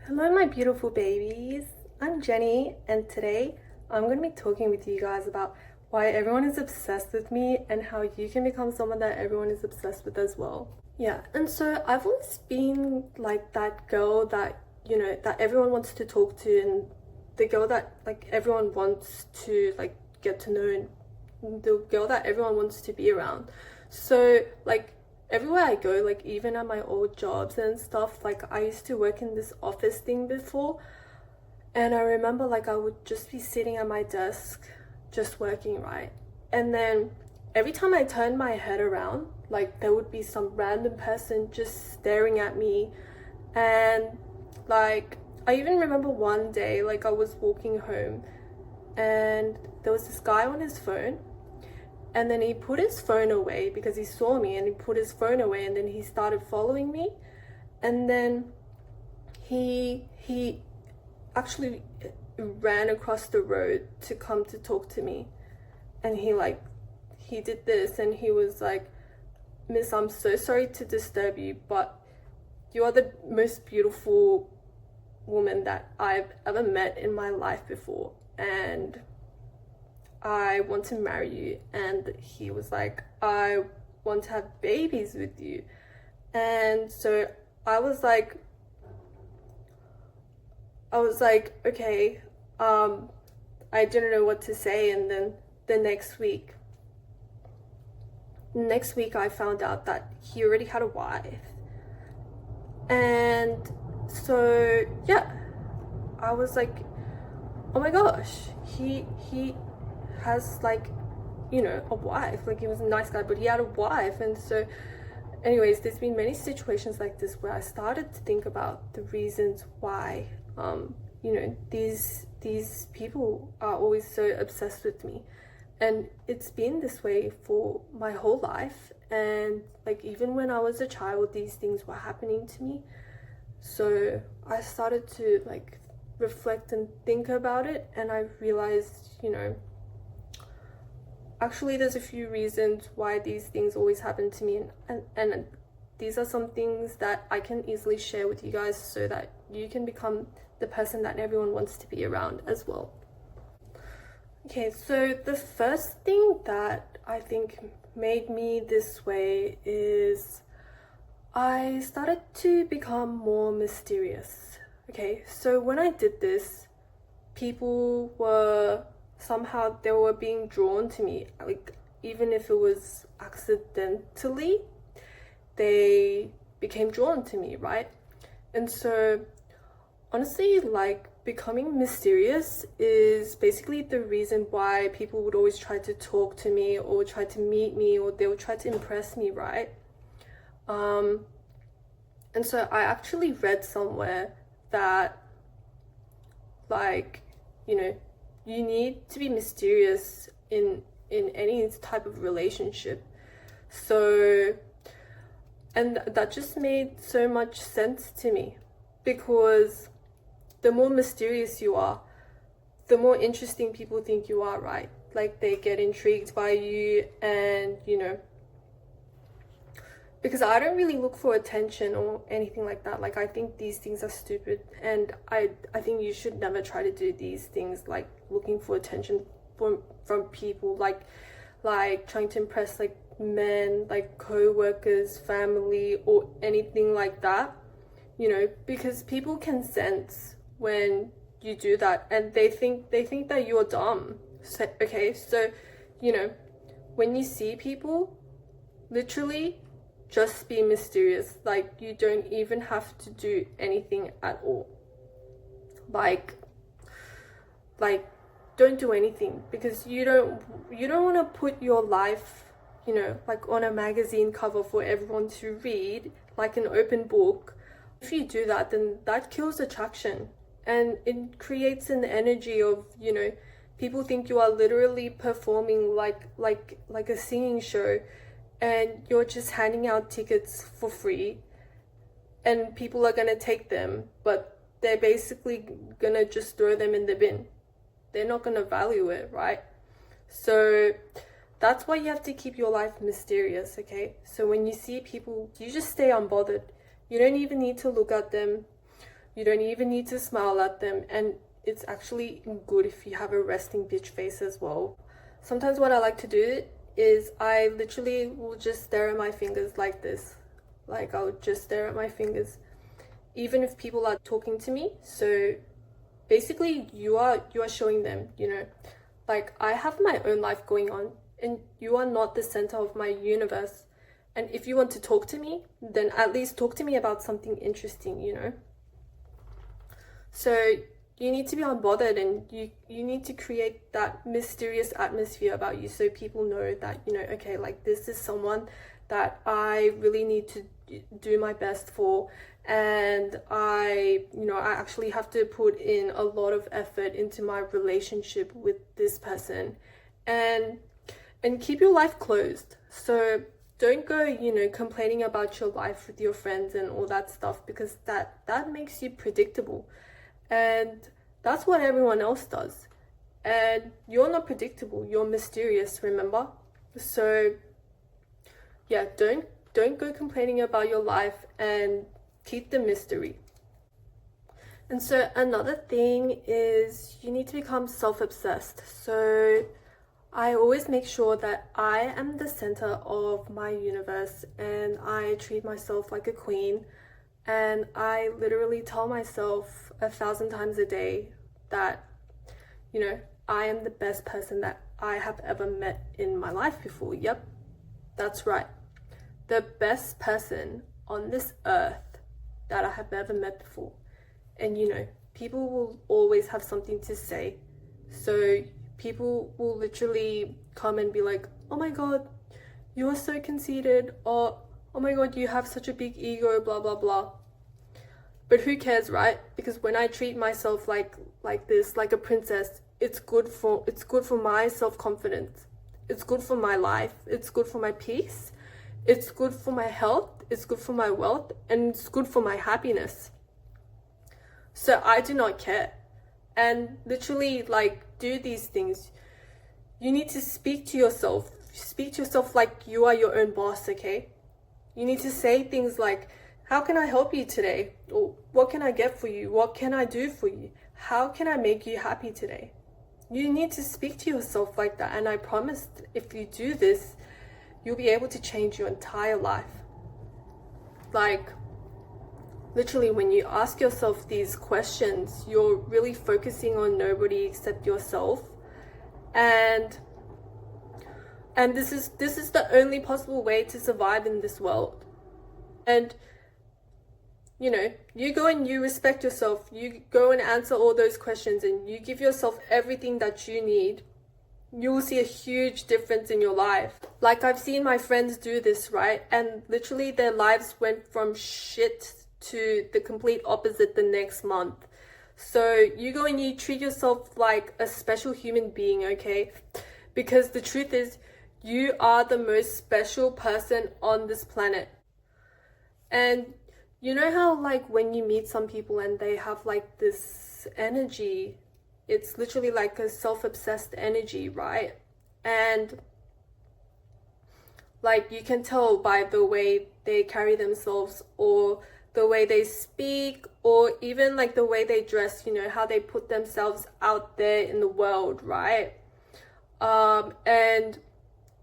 Hello, my beautiful babies. I'm Jenny, and today I'm going to be talking with you guys about why everyone is obsessed with me and how you can become someone that everyone is obsessed with as well. Yeah, and so I've always been like that girl that, that everyone wants to talk to, and the girl that like everyone wants to like get to know, and the girl that everyone wants to be around. So, like, everywhere I go, like even at my old jobs and stuff, like I used to work in this office thing before, and I remember like I would just be sitting at my desk just working, right? And then every time I turned my head around, like there would be some random person just staring at me. And like I even remember one day, like I was walking home and there was this guy on his phone, and then he put his phone away because he saw me, and he put his phone away, and then he started following me. And then he actually ran across the road to come to talk to me. And he did this, and he was like, "Miss, I'm so sorry to disturb you, but you are the most beautiful woman that I've ever met in my life before, and I want to marry you." And he was like, "I want to have babies with you." And so I was like, okay, I didn't know what to say. And then the next week I found out that he already had a wife. And so yeah, I was like, oh my gosh, he has like, a wife. Like, he was a nice guy, but he had a wife. And so anyways, there's been many situations like this where I started to think about the reasons why these people are always so obsessed with me. And it's been this way for my whole life, and like even when I was a child, these things were happening to me. So I started to like reflect and think about it, and I realized, actually there's a few reasons why these things always happen to me, and these are some things that I can easily share with you guys so that you can become the person that everyone wants to be around as well. Okay, so the first thing that I think made me this way is I started to become more mysterious. Okay, so when I did this, people were somehow they were being drawn to me, like even if it was accidentally, they became drawn to me, right? And so honestly, like becoming mysterious is basically the reason why people would always try to talk to me or try to meet me, or they would try to impress me, right? And so I actually read somewhere that, like, you need to be mysterious in any type of relationship. So, and that just made so much sense to me, because the more mysterious you are, the more interesting people think you are, right? Like, they get intrigued by you, and because I don't really look for attention or anything like that. Like, I think these things are stupid, and I think you should never try to do these things, like looking for attention from people, like trying to impress like men, like co-workers, family, or anything like that. Because people can sense when you do that, and they think that you're dumb. So, okay, so when you see people, literally just be mysterious. Like, you don't even have to do anything at all. Like don't do anything, because you don't want to put your life, like on a magazine cover for everyone to read, like an open book. If you do that, then that kills attraction, and it creates an energy of, people think you are literally performing like a singing show, and you're just handing out tickets for free, and people are gonna take them, but they're basically gonna just throw them in the bin. They're not gonna value it, right? So that's why you have to keep your life mysterious, okay? So when you see people, you just stay unbothered. You don't even need to look at them. You don't even need to smile at them, and it's actually good if you have a resting bitch face as well. Sometimes what I like to do is I literally will just stare at my fingers like this. Like, I'll just stare at my fingers even if people are talking to me. So basically you are showing them, you know, like, I have my own life going on and you are not the center of my universe. And if you want to talk to me, then at least talk to me about something interesting, you know. So you need to be unbothered, and you need to create that mysterious atmosphere about you, so people know that, you know, okay, like, this is someone that I really need to do my best for, and I actually have to put in a lot of effort into my relationship with this person, and keep your life closed. So don't go, you know, complaining about your life with your friends and all that stuff, because that makes you predictable. And that's what everyone else does. And you're not predictable, you're mysterious, remember? So yeah, don't go complaining about your life, and keep the mystery. And so another thing is you need to become self-obsessed. So I always make sure that I am the center of my universe, and I treat myself like a queen. And I literally tell myself 1,000 times a day that, you know, I am the best person that I have ever met in my life before. Yep, that's right. The best person on this earth that I have ever met before. And, you know, people will always have something to say. So people will literally come and be like, oh my God, you are so conceited, or oh my God, you have such a big ego, blah, blah, blah. But who cares, right? Because when I treat myself like this, like a princess, it's good for my self-confidence. It's good for my life. It's good for my peace. It's good for my health. It's good for my wealth. And it's good for my happiness. So I do not care. And literally, like, do these things. You need to speak to yourself. Speak to yourself like you are your own boss, okay? You need to say things like, how can I help you today? Or what can I get for you? What can I do for you? How can I make you happy today? You need to speak to yourself like that. And I promise, if you do this, you'll be able to change your entire life. Like, literally, when you ask yourself these questions, you're really focusing on nobody except yourself. And this is the only possible way to survive in this world. And, you know, you go and you respect yourself, you go and answer all those questions, and you give yourself everything that you need, you will see a huge difference in your life. Like, I've seen my friends do this, right? And literally their lives went from shit to the complete opposite the next month. So you go and you treat yourself like a special human being, okay? Because the truth is, you are the most special person on this planet. And you know how, like, when you meet some people and they have like this energy, it's literally like a self-obsessed energy, right? And like, you can tell by the way they carry themselves, or the way they speak, or even like the way they dress, you know, how they put themselves out there in the world, right? And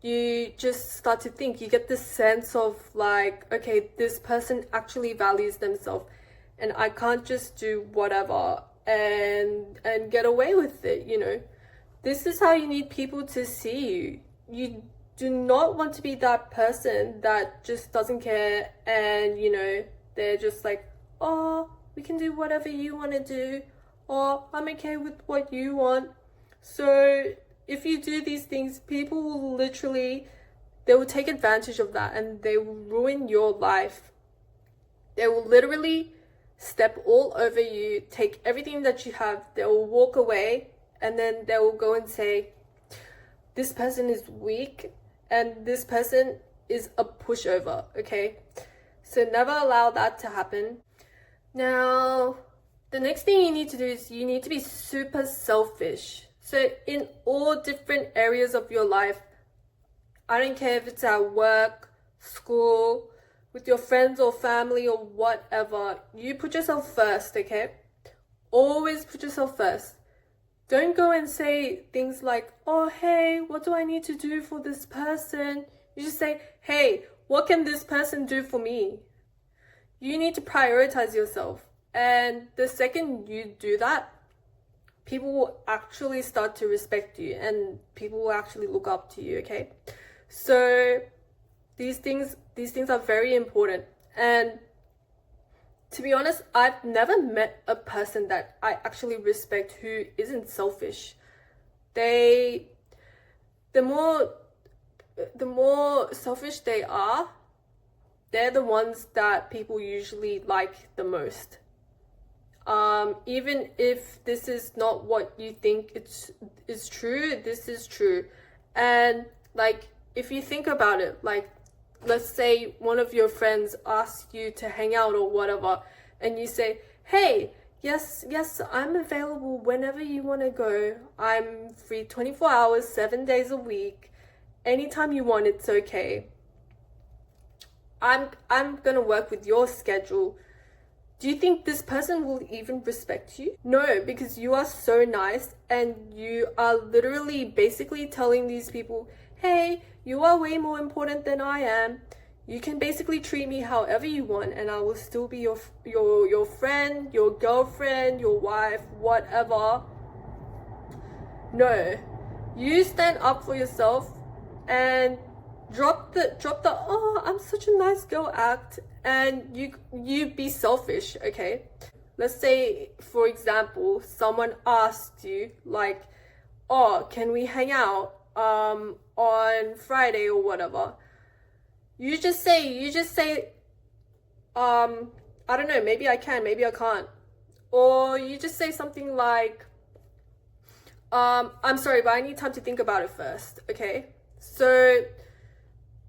you just start to think, you get this sense of like, okay, this person actually values themselves, and I can't just do whatever and get away with it, you know. This is how you need people to see you. You do not want to be that person that just doesn't care, and, you know, they're just like, oh, we can do whatever you want to do, or I'm okay with what you want. So if you do these things, people will literally, they will take advantage of that, and they will ruin your life. They will literally step all over you, take everything that you have, they will walk away, and then they will go and say, this person is weak, and this person is a pushover, okay? So never allow that to happen. Now, the next thing you need to do is you need to be super selfish. So in all different areas of your life, I don't care if it's at work, school, with your friends or family or whatever, you put yourself first, okay? Always put yourself first. Don't go and say things like, oh, hey, what do I need to do for this person? You just say, hey, what can this person do for me? You need to prioritize yourself. And the second you do that, people will actually start to respect you and people will actually look up to you, okay? So these things are very important. And to be honest, I've never met a person that I actually respect who isn't selfish. The more selfish they are, they're the ones that people usually like the most. Even if this is not what you think is true, this is true. And like, if you think about it, like, let's say one of your friends asks you to hang out or whatever, and you say, hey, yes, I'm available whenever you want to go. I'm free 24 hours, 7 days a week. Anytime you want, it's okay. I'm gonna work with your schedule. Do you think this person will even respect you? No, because you are so nice and you are literally basically telling these people, hey, you are way more important than I am. You can basically treat me however you want and I will still be your friend, your girlfriend, your wife, whatever. No, you stand up for yourself and drop the oh, I'm such a nice girl act, and you be selfish, okay? Let's say, for example, someone asked you like, oh, can we hang out on Friday or whatever? You just say I don't know, maybe I can, maybe I can't. Or you just say something like, I'm sorry, but I need time to think about it first, okay? So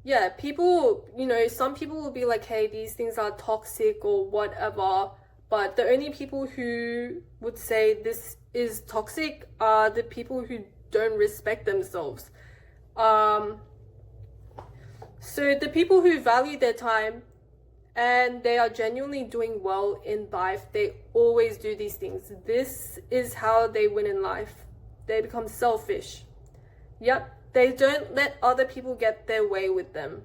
yeah, people, you know, some people will be like, hey, these things are toxic or whatever, but the only people who would say this is toxic are the people who don't respect themselves. So the people who value their time and they are genuinely doing well in life, they always do these things. This is how they win in life. They become selfish. Yep. They don't let other people get their way with them.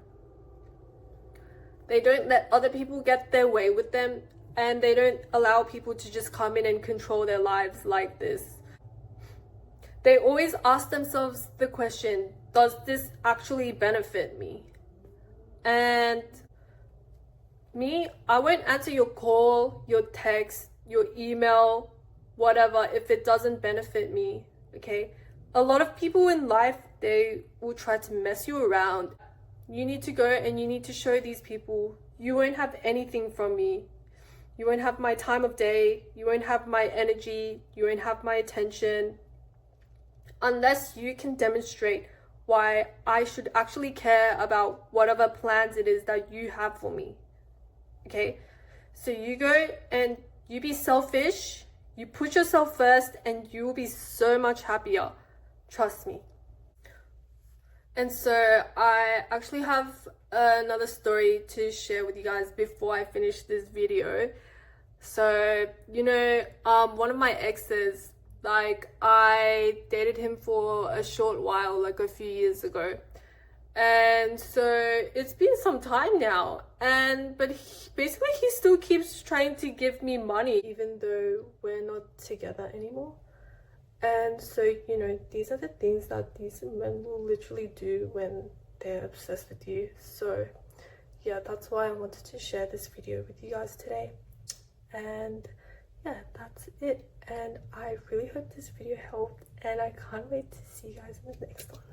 They don't let other people get their way with them, and they don't allow people to just come in and control their lives like this. They always ask themselves the question, does this actually benefit me? And me, I won't answer your call, your text, your email, whatever, if it doesn't benefit me, okay? A lot of people in life, they will try to mess you around. You need to go and you need to show these people, you won't have anything from me. You won't have my time of day. You won't have my energy. You won't have my attention. Unless you can demonstrate why I should actually care about whatever plans it is that you have for me. Okay? So you go and you be selfish. You put yourself first and you will be so much happier. Trust me. And so I actually have another story to share with you guys before I finish this video. So, you know, one of my exes, like, I dated him for a short while, like a few years ago. And so it's been some time now, but basically he still keeps trying to give me money even though we're not together anymore. And so, you know, these are the things that these men will literally do when they're obsessed with you. So yeah, that's why I wanted to share this video with you guys today. And yeah, that's it. And I really hope this video helped, and I can't wait to see you guys in the next one.